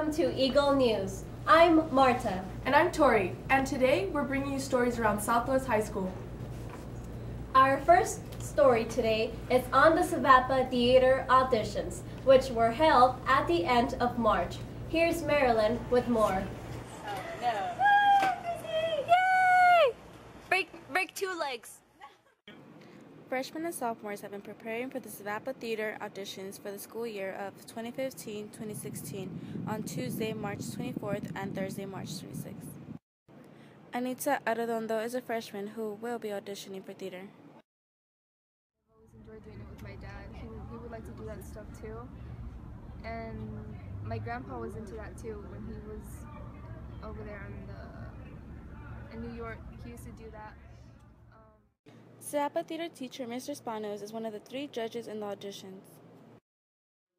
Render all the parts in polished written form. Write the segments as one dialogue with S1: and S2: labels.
S1: Welcome to Eagle News. I'm Marta.
S2: And I'm Tori, and today we're bringing you stories around Southwest High School.
S1: Our first story today is on the Savannah Theatre auditions, which were held at the end of March. Here's Marilyn with more.
S3: Oh no. Yay! Break two legs.
S4: Freshmen and sophomores have been preparing for the Savannah Theatre auditions for the school year of 2015-2016 on Tuesday, March 24th and Thursday, March 26th. Anita Arredondo is a freshman who will be auditioning for theater.
S5: I've always enjoyed doing it with my dad. He would like to do that stuff too. And my grandpa was into that too when he was over there in New York. He used to do that.
S4: Savannah Theatre teacher Mr. Spanos is one of the 3 judges in the auditions.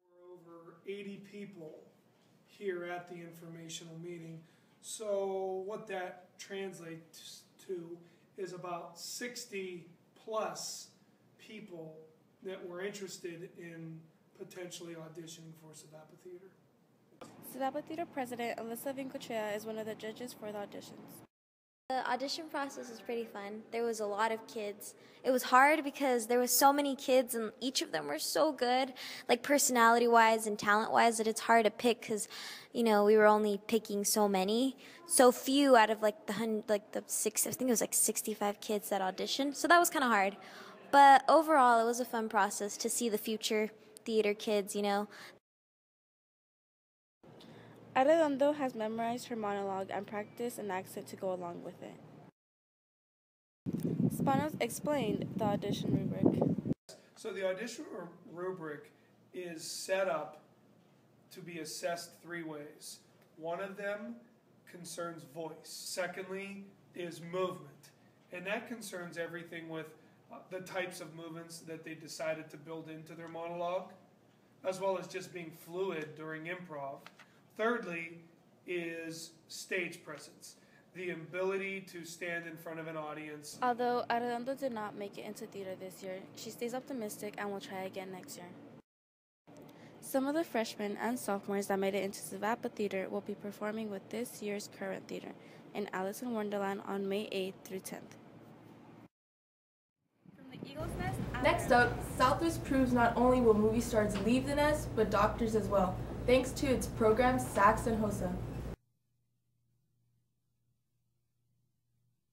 S6: There were over 80 people here at the informational meeting, so what that translates to is about 60 plus people that were interested in potentially auditioning for Savannah Theatre.
S4: Savannah Theatre president Alyssa Vincochea is one of the judges for the auditions.
S7: The audition process was pretty fun. There was a lot of kids. It was hard because there was so many kids and each of them were so good, like personality-wise and talent-wise, that it's hard to pick because, you know, we were only picking so few out of the 6, I think it was like 65 kids that auditioned. So that was kind of hard. But overall, it was a fun process to see the future theater kids, you know.
S4: Arredondo has memorized her monologue and practiced an accent to go along with it. Spanos explained the audition rubric.
S6: So the audition rubric is set up to be assessed 3 ways. One of them concerns voice. Secondly is movement. And that concerns everything with the types of movements that they decided to build into their monologue, as well as just being fluid during improv. Thirdly is stage presence, the ability to stand in front of an audience.
S4: Although Arredondo did not make it into theater this year, she stays optimistic and will try again next year. Some of the freshmen and sophomores that made it into Savannah Theatre will be performing with this year's current theater in Alice in Wonderland on May 8th through 10th.
S2: From the Eagle's Nest, next up, Southwest proves not only will movie stars leave the nest, but doctors as well, thanks to its programs SACS and Xhosa.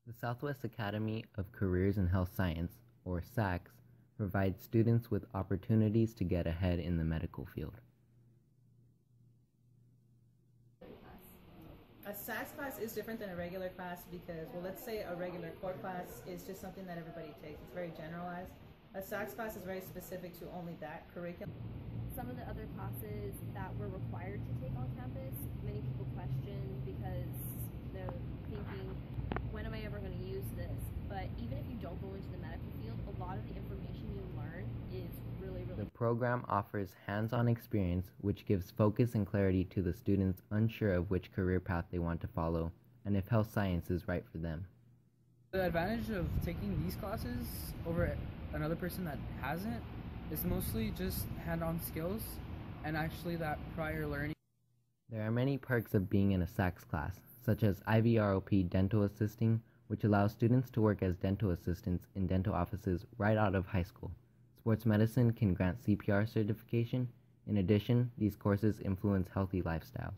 S8: The Southwest Academy of Careers in Health Science, or SACS, provides students with opportunities to get ahead in the medical field.
S9: A SACS class is different than a regular class because, well, let's say a regular core class is just something that everybody takes. It's very generalized. A SACS class is very specific to only that curriculum.
S10: Some of the other classes that we're required to take on campus, many people question because they're thinking, when am I ever going to use this? But even if you don't go into the medical field, a lot of the information you learn is really
S8: The program offers hands-on experience which gives focus and clarity to the students unsure of which career path they want to follow and if health science is right for them.
S11: The advantage of taking these classes over another person that hasn't is mostly just hand-on skills and actually that prior learning.
S8: There are many perks of being in a SACS class, such as IVROP dental assisting, which allows students to work as dental assistants in dental offices right out of high school. Sports medicine can grant CPR certification. In addition, these courses influence healthy lifestyles.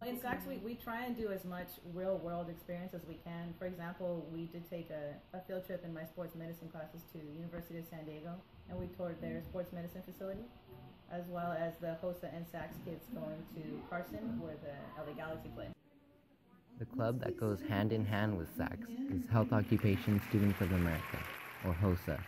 S9: In SACS, we try and do as much real-world experience as we can. For example, we did take a field trip in my sports medicine classes to University of San Diego, and we toured their sports medicine facility, as well as the Xhosa and SACS kids going to Carson, where the LA Galaxy play.
S8: The club that goes hand in hand with SACS is Health Occupation Students of America, or Xhosa.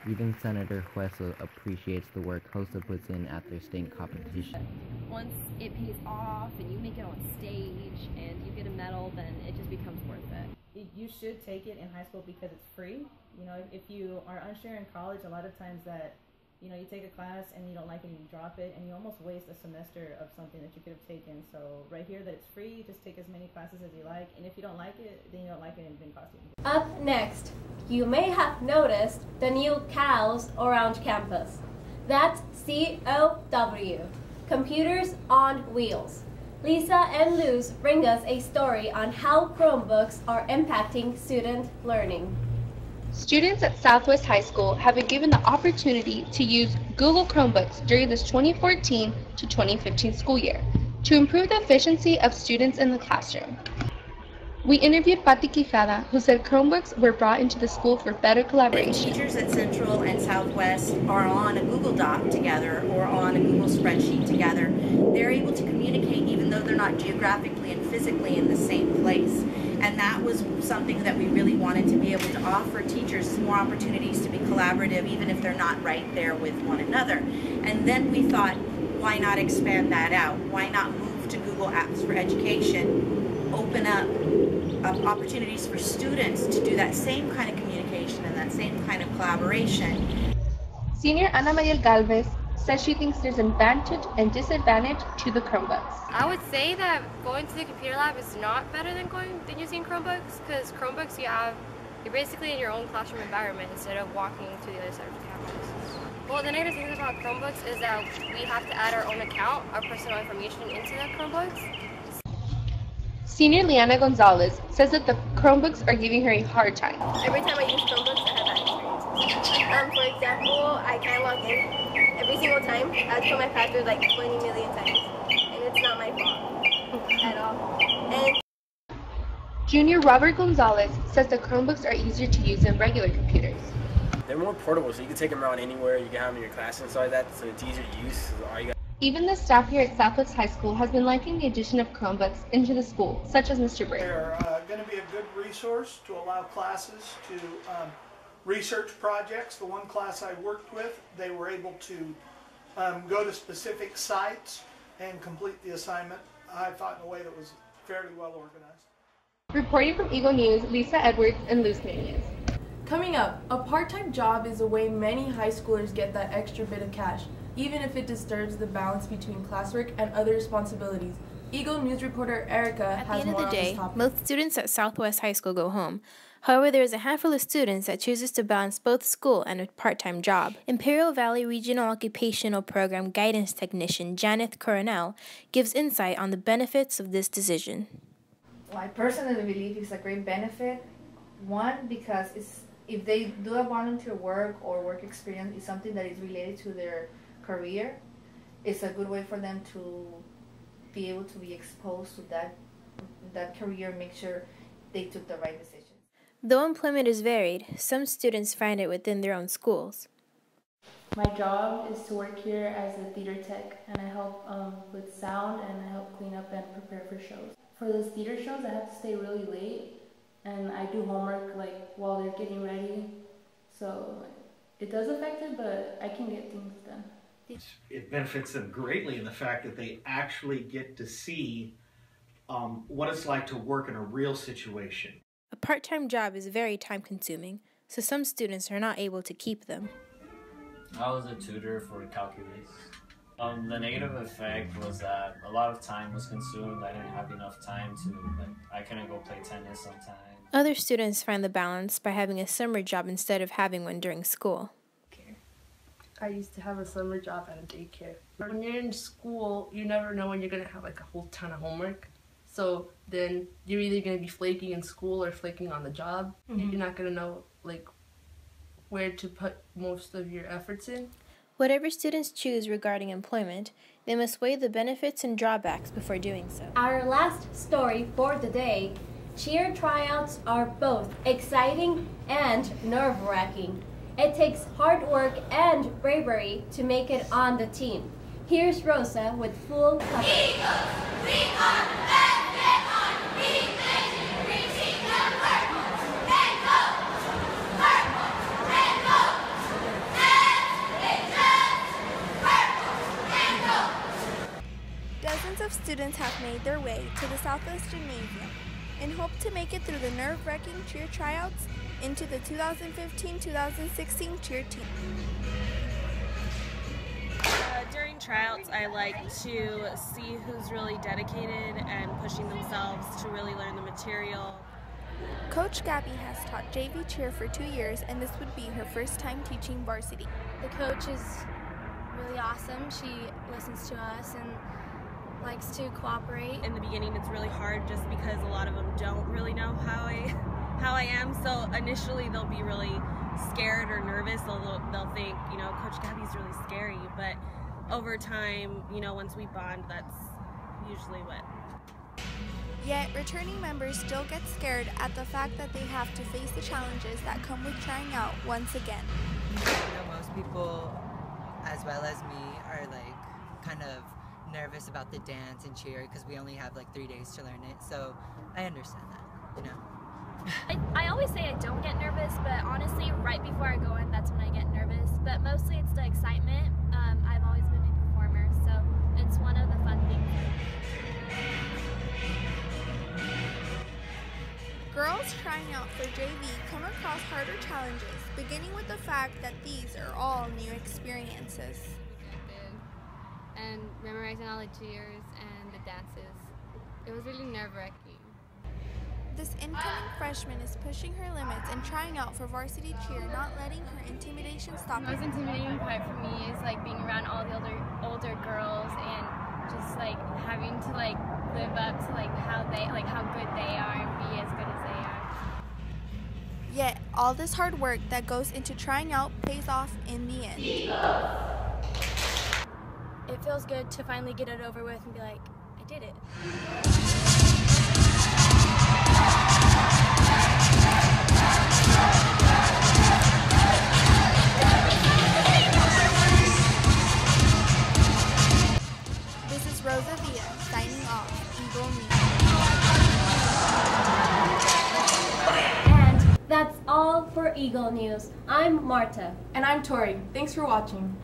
S8: Even Senator Xhosa appreciates the work Xhosa puts in at their state competition.
S10: Once it pays off and you make it on stage and you get a medal, then it just becomes worth it.
S9: You should take it in high school because it's free. You know, if you are unsure in college, a lot of times that, you know, you take a class and you don't like it and you drop it and you almost waste a semester of something that you could have taken. So right here that it's free, just take as many classes as you like, and if you don't like it, then you don't like it and it didn't cost you.
S1: Up next, you may have noticed the new cows around campus. That's COW. Computers on Wheels. Lisa and Luz bring us a story on how Chromebooks are impacting student learning.
S12: Students at Southwest High School have been given the opportunity to use Google Chromebooks during this 2014 to 2015 school year to improve the efficiency of students in the classroom. We interviewed Patti Quijada, who said Chromebooks were brought into the school for better collaboration.
S13: Teachers at Central and Southwest are on a Google Doc together or on a Google spreadsheet together. They're able to communicate even though they're not geographically and physically in the same place. And that was something that we really wanted to be able to offer teachers more opportunities to be collaborative even if they're not right there with one another. And then we thought, why not expand that out? Why not move to Google Apps for Education, open up opportunities for students to do that same kind of communication and that same kind of collaboration.
S12: Senior Ana Maria Galvez says she thinks there's an advantage and disadvantage to the Chromebooks.
S14: I would say that going to the computer lab is not better than using Chromebooks, because Chromebooks you're basically in your own classroom environment instead of walking to the other side of the campus. Well, the negative things about Chromebooks is that we have to add our own account, our personal information into the Chromebooks.
S12: Senior Liana Gonzalez says that the Chromebooks are giving her a hard time.
S15: Every time I use Chromebooks, I have bad experiences. For example, I can't log in every single time. I have to put my password like 20 million times, and it's not my fault at all. And
S12: Junior Robert Gonzalez says the Chromebooks are easier to use than regular computers.
S16: They're more portable, so you can take them around anywhere. You can have them in your class and stuff like that, so it's easier to use. So
S12: even the staff here at Southwest High School has been liking the addition of Chromebooks into the school, such as Mr. Bray.
S17: They're going to be a good resource to allow classes to research projects. The one class I worked with, they were able to go to specific sites and complete the assignment, I thought, in a way that was fairly well organized.
S12: Reporting from Eagle News, Lisa Edwards and Luz Nunez.
S2: Coming up, a part-time job is a way many high schoolers get that extra bit of cash, even if it disturbs the balance between classwork and other responsibilities. Eagle News reporter Erica has more on this topic.
S18: At the end of the day, most students at Southwest High School go home. However, there is a handful of students that chooses to balance both school and a part-time job. Imperial Valley Regional Occupational Program Guidance Technician Janeth Coronel gives insight on the benefits of this decision.
S19: Well, I personally believe it's a great benefit. One, because if they do a volunteer work or work experience is something that is related to their career, it's a good way for them to be able to be exposed to that career, make sure they took the right decision.
S18: Though employment is varied, some students find it within their own schools.
S20: My job is to work here as a theater tech, and I help with sound, and I help clean up and prepare for shows. For those theater shows, I have to stay really late, and I do homework while they're getting ready, so it does affect it, but I can get things done.
S21: It benefits them greatly in the fact that they actually get to see what it's like to work in a real situation.
S18: A part-time job is very time-consuming, so some students are not able to keep them.
S22: I was a tutor for calculus. The negative effect was that a lot of time was consumed. I didn't have enough time to, I couldn't go play tennis sometimes.
S18: Other students find the balance by having a summer job instead of having one during school.
S23: I used to have a summer job at a daycare. When you're in school, you never know when you're going to have a whole ton of homework. So then you're either going to be flaking in school or flaking on the job. And you're not going to know where to put most of your efforts in.
S18: Whatever students choose regarding employment, they must weigh the benefits and drawbacks before doing so.
S1: Our last story for the day, cheer tryouts are both exciting and nerve-wracking. It takes hard work and bravery to make it on the team. Here's Rosa with full coverage.
S24: Dozens of students have made their way to the Southwest Gymnasium and hope to make it through the nerve-wracking cheer tryouts into the 2015-2016 cheer team.
S25: During tryouts, I like to see who's really dedicated and pushing themselves to really learn the material.
S24: Coach Gabby has taught JV cheer for 2 years, and this would be her first time teaching varsity.
S26: The coach is
S3: really awesome. She listens to us and likes to cooperate.
S25: In the beginning, it's really hard just because a lot of them don't really know how I am. So initially, they'll be really scared or nervous. They'll think, you know, Coach Gabby's really scary. But over time, you know, once we bond, that's usually what.
S24: Yet, returning members still get scared at the fact that they have to face the challenges that come with trying out once again.
S4: You know, most people, as well as me, are like kind of nervous about the dance and cheer because we only have like 3 days to learn it. So I understand that, you know.
S3: I always say I don't get nervous, but honestly, right before I go in, that's when I get nervous. But mostly it's the excitement. I've always been a performer, so it's one of the fun things.
S24: Girls trying out for JV come across harder challenges, beginning with the fact that these are all new experiences.
S14: And memorizing all the cheers and the dances. It was really nerve-wracking.
S24: This incoming freshman is pushing her limits and trying out for varsity cheer, not letting her intimidation stop her.
S5: The most intimidating part for me is like being around all the older girls and just like having to like live up to like how good they are and be as good as they are.
S24: Yet all this hard work that goes into trying out pays off in the end.
S3: It feels good to finally get it over with and be like, I did it.
S24: This is Rosa Villa signing off, Eagle News.
S1: And that's all for Eagle News. I'm Marta.
S2: And I'm Tori. Thanks for watching.